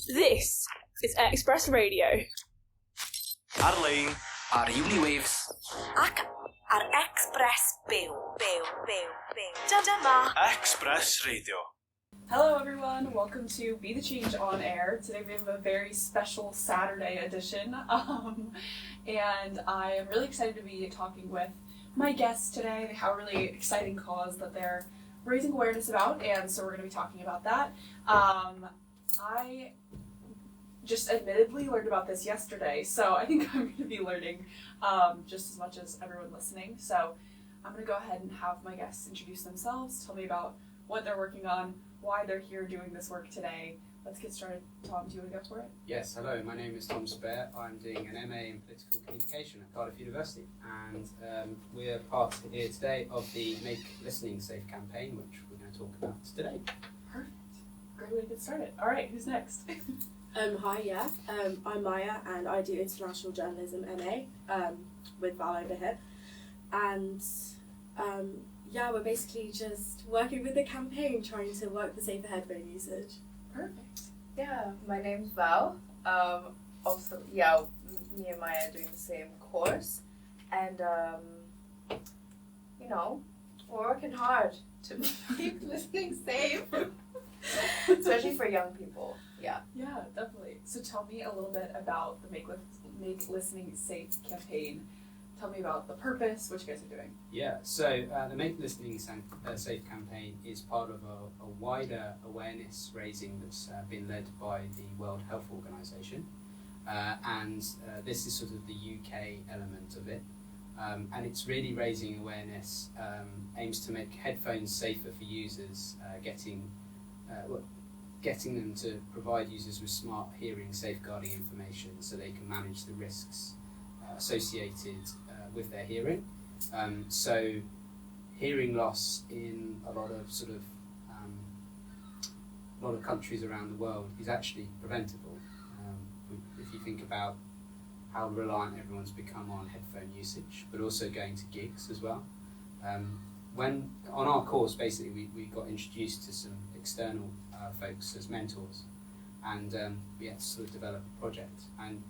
This is Express Radio. Ar-lein ar Uniwaves. Ac ar Express Byw. Dyma Express Radio. Hello everyone, welcome to Be the Change on Air. Today we have a very special Saturday edition, and I am really excited to be talking with my guests today. They have a really exciting cause that they're raising awareness about, and so we're going to be talking about that. I just admittedly learned about this yesterday, so I think I'm going to be learning just as much as everyone listening. So I'm going to go ahead and have my guests introduce themselves, tell me about what they're working on, why they're here doing this work today. Let's get started. Tom, do you want to go for it? Yes, hello, my name is Tom Spare. I'm doing an MA in Political Communication at Cardiff University, and we're part here today of the Make Listening Safe campaign, which we're going to talk about today. Perfect. Great way to get started. All right, who's next? Hi, I'm Maya, and I do International Journalism MA with Val over here. And we're basically just working with the campaign, trying to work for safer headphone usage. Perfect. Yeah, my name's Val. Also, me and Maya are doing the same course, and we're working hard to keep listening safe, especially for young people. Yeah. Yeah, definitely. So tell me a little bit about the Make Listening Safe campaign. Tell me about the purpose, what you guys are doing. Yeah, so the Make Listening Safe campaign is part of a wider awareness raising that's been led by the World Health Organization, and this is sort of the UK element of it, and it's really raising awareness, aims to make headphones safer for users, getting them to provide users with smart hearing safeguarding information so they can manage the risks associated with their hearing. So hearing loss in a lot of countries around the world is actually preventable. If you think about how reliant everyone's become on headphone usage, but also going to gigs as well. When on our course, basically we got introduced to some external folks as mentors, and we had to sort of develop a project. And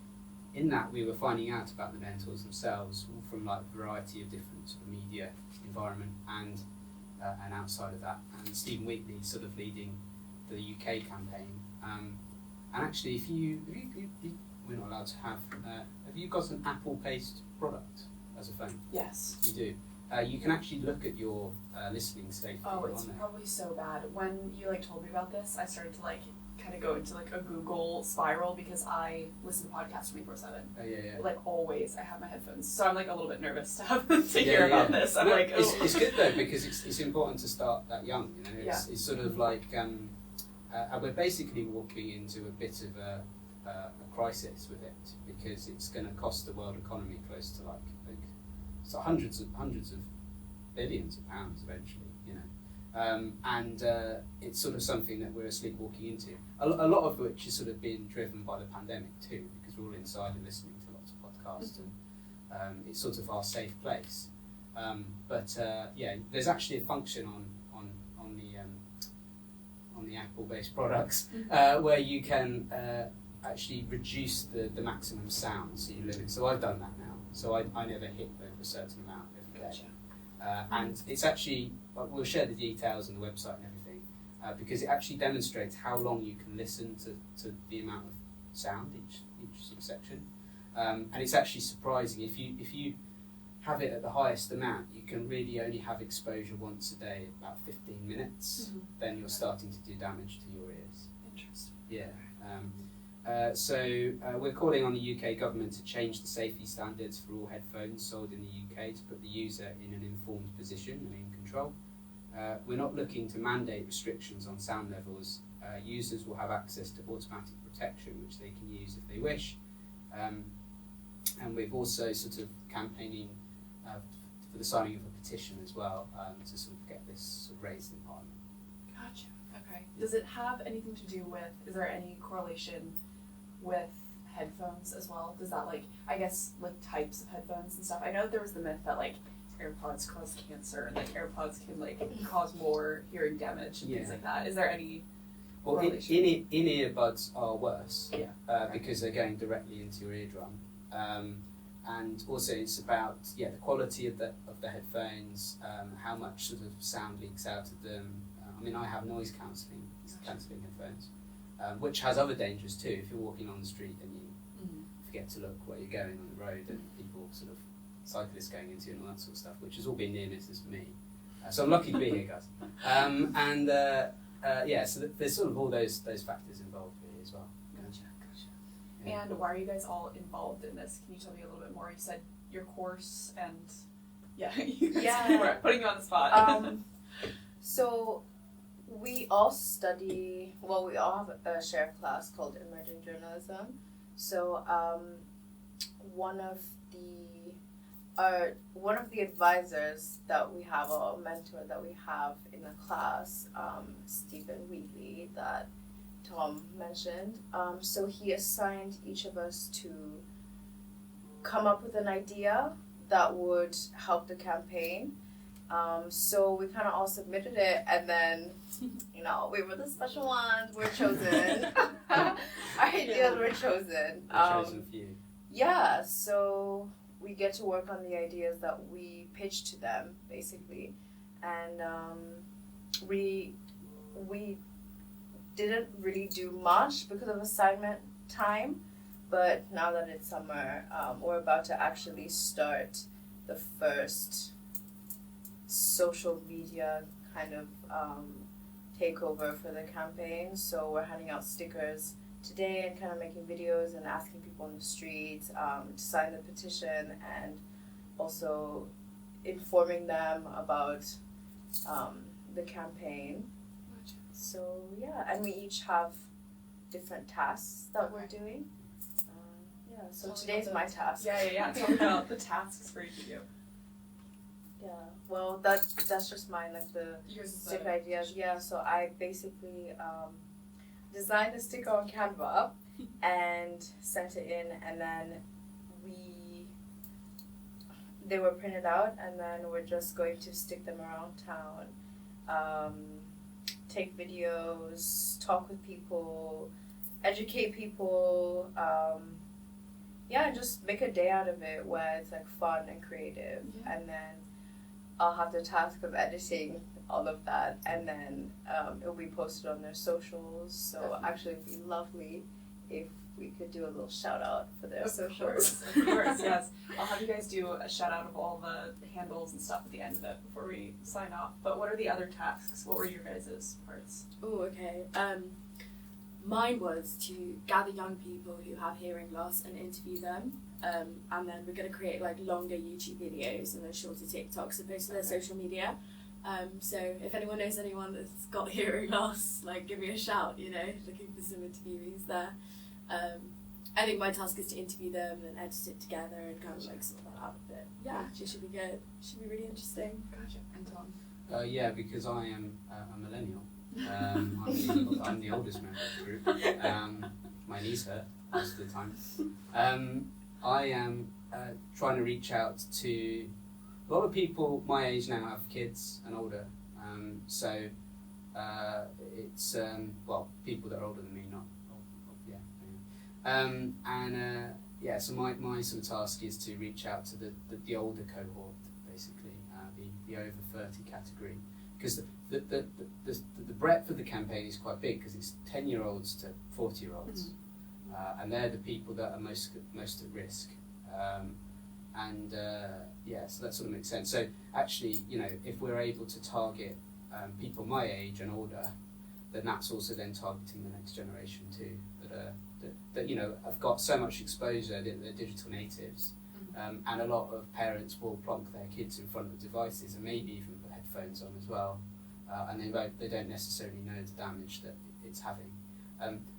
in that, we were finding out about the mentors themselves, all from like a variety of different sort of media environment and outside of that. And Stephen Wheatley sort of leading the UK campaign. And actually, if you we're not allowed to have you got an Apple-based product as a phone? Yes. You do. You can actually look at your listening safety Oh, on it's there. probably so bad. When you told me about this, I started to kind of go into a Google spiral because I listen to podcasts 24/7. Oh, yeah. Always, I have my headphones, so I'm a little bit nervous to have to hear about this. I'm it's good though, because it's important to start that young. It's sort of like we're basically walking into a bit of a crisis with it, because it's going to cost the world economy close to hundreds of billions of pounds eventually. And it's sort of something that we're sleepwalking into. A lot of which is sort of being driven by the pandemic too, because we're all inside and listening to lots of podcasts, and it's sort of our safe place. There's actually a function on the Apple-based products where you can actually reduce the maximum sound, so you limit. So I've done that now. So I never hit over a certain amount every day. And it's actually, we'll share the details on the website and everything, because it actually demonstrates how long you can listen to the amount of sound each sort of section. And it's actually surprising, if you have it at the highest amount, you can really only have exposure once a day, about 15 minutes, then you're starting to do damage to your ears. Interesting. Yeah. We're calling on the UK government to change the safety standards for all headphones sold in the UK to put the user in an informed position and in control. We're not looking to mandate restrictions on sound levels. Users will have access to automatic protection, which they can use if they wish. And we've also sort of campaigning for the signing of a petition as well, to sort of get this sort of raised in Parliament. Gotcha. Okay. Does it have anything to do with, is there any correlation with headphones as well? Does that types of headphones and stuff? I know there was the myth that AirPods cause cancer and AirPods can cause more hearing damage and things like that. Is there any Well, Or in, they should- in earbuds are worse Yeah. because they're going directly into your eardrum, and also it's about the quality of the headphones, how much sort of sound leaks out of them. I mean, I have noise cancelling headphones, which has other dangers too. If you're walking on the street and you forget to look where you're going on the road, and people sort of cyclists going into you and all that sort of stuff, which has all been near misses for me. So I'm lucky to be here, guys. So there's sort of all those factors involved here as well. Gotcha. Yeah. And why are you guys all involved in this? Can you tell me a little bit more? You said your course and you guys Yeah. were putting you on the spot. So we all study, well, we all have a shared class called Emerging Journalism. So one of the advisors that we have, or a mentor that we have in the class, Stephen Wheatley, that Tom mentioned. So he assigned each of us to come up with an idea that would help the campaign. So we kind of all submitted it, and then, we were the special ones. We're chosen. Our ideas were chosen. Chosen for you. Yeah, so we get to work on the ideas that we pitched to them, basically, and we didn't really do much because of assignment time. But now that it's summer, we're about to actually start the first social media kind of takeover for the campaign. So we're handing out stickers today and kind of making videos and asking people on the streets to sign the petition, and also informing them about the campaign. So and we each have different tasks that we're doing. So Tell me today's about my task. Yeah. Tell me about the tasks for each of you. Yeah, well, that's just mine, like the Yours is stick ideas. Yeah, so I basically designed a sticker on Canva and sent it in, and then they were printed out, and then we're just going to stick them around town, take videos, talk with people, educate people, and just make a day out of it where it's like fun and creative. Yeah. And then I'll have the task of editing all of that, and then it'll be posted on their socials. So Definitely. actually it'd be lovely if we could do a little shout out for their Of socials. course, yes. I'll have you guys do a shout out of all the handles and stuff at the end of it before we sign off. But what are the other tasks? What were your guys' parts? Oh, okay. Mine was to gather young people who have hearing loss and interview them. And then we're going to create like longer YouTube videos and then shorter TikToks to post to their social media. So if anyone knows anyone that's got hearing loss, like give me a shout, looking for some interviewees there. I think my task is to interview them and edit it together and kind of like sort that out a bit. Yeah, it should be good. Should be really interesting. Gotcha. And Tom? Because I am a millennial. I'm the oldest member of the group. My knees hurt most of the time. I am trying to reach out to a lot of people my age now have kids and older. So it's people that are older than me, not so my sort of task is to reach out to the older cohort, basically, the over 30 category, because the breadth of the campaign is quite big, because it's 10-year-olds to 40-year-olds, and they're the people that are most at risk, so that sort of makes sense. So actually, if we're able to target people my age and older, then that's also then targeting the next generation too, that have got so much exposure, they're digital natives, and a lot of parents will plonk their kids in front of devices and maybe even put headphones on as well, and they don't necessarily know the damage that it's having.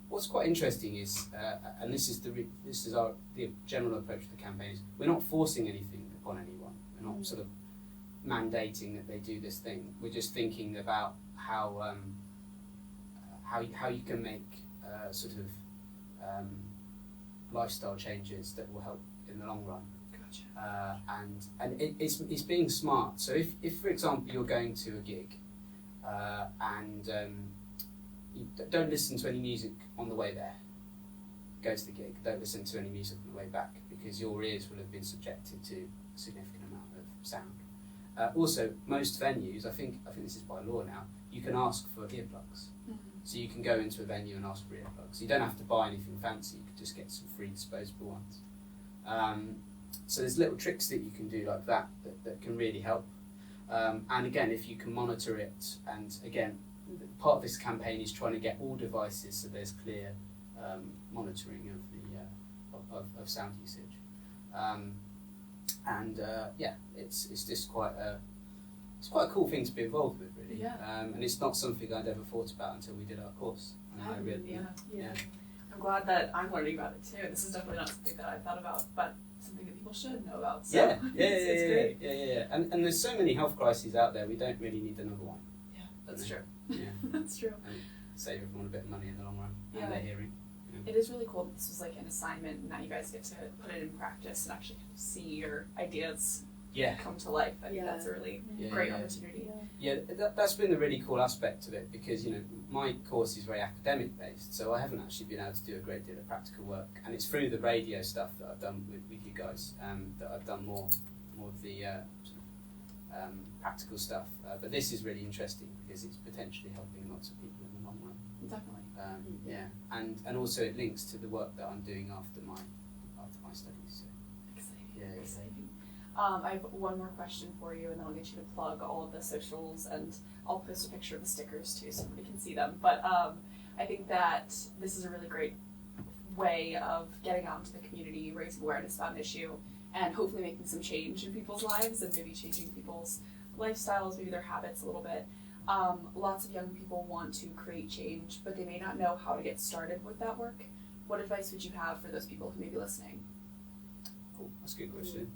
What's quite interesting is, and this is the general approach to the campaign, is we're not forcing anything upon anyone. We're not sort of mandating that they do this thing. We're just thinking about how you can make sort of lifestyle changes that will help in the long run. Gotcha. And it's being smart. So if for example you're going to a gig and don't listen to any music on the way there. Go to the gig. Don't listen to any music on the way back, because your ears will have been subjected to a significant amount of sound. Also, most venues, I think this is by law now, you can ask for earplugs. So you can go into a venue and ask for earplugs. You don't have to buy anything fancy. You can just get some free disposable ones. So there's little tricks that you can do like that can really help. And again, if you can monitor it, and again, part of this campaign is trying to get all devices so there's clear monitoring of sound usage. It's just quite a cool thing to be involved with, really. Yeah. And it's not something I'd ever thought about until we did our course. And I really, Yeah. I'm glad that I'm learning about it too. This is definitely not something that I thought about, but something that people should know about. So it's great. Yeah. And there's so many health crises out there. We don't really need another one. Yeah, that's true. Yeah. That's true. And save everyone a bit of money in the long run. Yeah. And their hearing. It is really cool that this was like an assignment, and now you guys get to put it in practice and actually kind of see your ideas come to life. I think that's a really great opportunity. Yeah, that's been the really cool aspect of it, because my course is very academic based, so I haven't actually been able to do a great deal of practical work, and it's through the radio stuff that I've done with you guys that I've done more of the practical stuff. But this is really interesting because it's potentially helping lots of people in the long run. Definitely. And also it links to the work that I'm doing after my studies. So. Exciting. I have one more question for you, and then I'll get you to plug all of the socials, and I'll post a picture of the stickers too so everybody can see them. But I think that this is a really great way of getting out into the community, raising awareness about an issue, and hopefully making some change in people's lives and maybe changing people's lifestyles, maybe their habits a little bit. Lots of young people want to create change, but they may not know how to get started with that work. What advice would you have for those people who may be listening? Oh, that's a good question.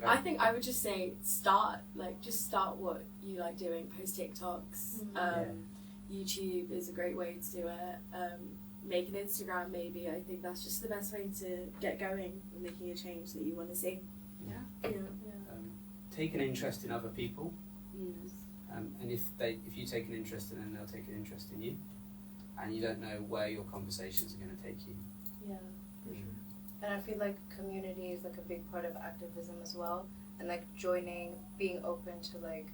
I think I would just say start what you like doing. Post TikToks. YouTube is a great way to do it. Make an Instagram maybe. I think that's just the best way to get going and making a change that you want to see. Take an interest in other people, and if you take an interest in them, they'll take an interest in you, and you don't know where your conversations are going to take you. Yeah, for sure. And I feel like community is like a big part of activism as well, and like joining, being open to like,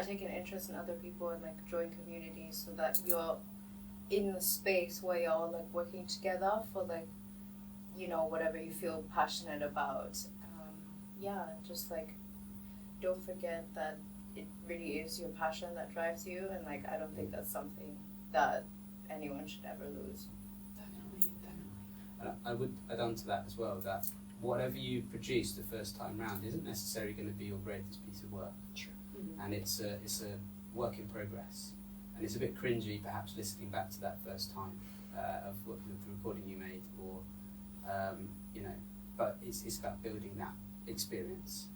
taking an interest in other people and like join communities so that you're in the space where you're all like working together for like, whatever you feel passionate about. Just like don't forget that it really is your passion that drives you, and like I don't think that's something that anyone should ever lose. Definitely. And I would add on to that as well, that whatever you produce the first time round isn't necessarily going to be your greatest piece of work. True. And it's a work in progress, and it's a bit cringy perhaps listening back to that first time of what the recording you made, or but it's about building that experience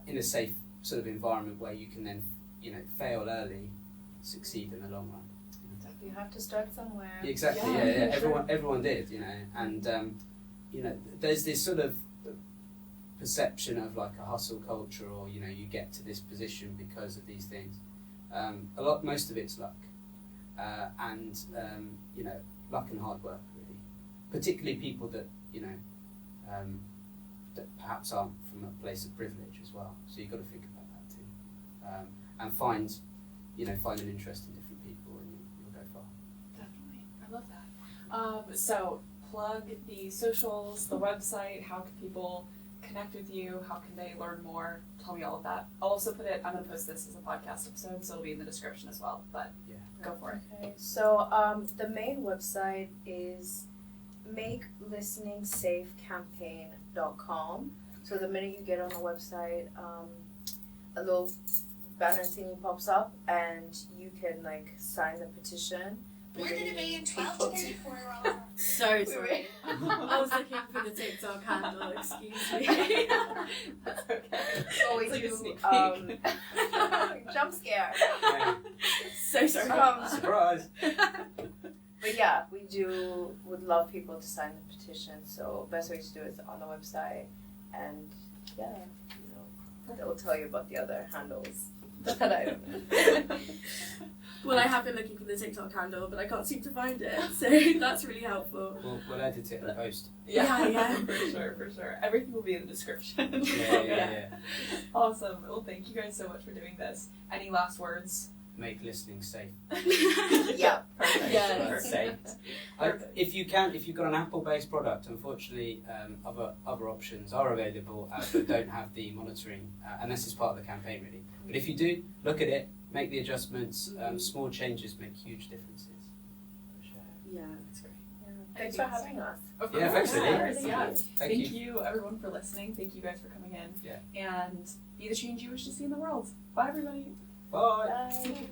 in a safe sort of environment where you can then fail early, succeed in the long run. You have to start somewhere. Exactly. Everyone did, and there's this sort of perception of like a hustle culture, or you get to this position because of these things. Most of it's luck, and luck and hard work, really. Particularly people that that perhaps aren't from a place of privilege as well. So you've got to think about that too, and find an interest in different people, and you'll go far. Definitely, I love that. So plug the socials, the website. How can people connect with you? How can they learn more? Tell me all of that. I'll also I'm going to post this as a podcast episode, so it'll be in the description as well. But go for it. Okay. So the main website is makelisteningsafecampaign.com. So the minute you get on the website, a little banner thingy pops up, and you can like sign the petition. More than 1,012 to 34-year-olds. So sorry. I was looking for the TikTok handle, excuse me. That's okay. So we It's like a do sneak peek. jump scare. So sorry. Surprise! But yeah, would love people to sign the petition. So best way to do it is on the website, and It will tell you about the other handles that I don't know. Well, I have been looking for the TikTok handle, but I can't seem to find it, so that's really helpful. We'll edit it and post. Yeah. for sure. Everything will be in the description. Yeah. Awesome. Well, thank you guys so much for doing this. Any last words? Make listening safe. Yeah. Perfect. Yeah. Perfect. If you've got an Apple-based product, unfortunately, other options are available, but don't have the monitoring, and this is part of the campaign really. But if you do, look at it, make the adjustments. Small changes make huge differences. For sure. Yeah. That's great. Thanks for having us. Of Yeah, thanks, course. Lily. Yeah. Thank Thank you. you everyone for listening. Thank you guys for coming in. Yeah. And be the change you wish to see in the world. Bye everybody. Bye. Bye.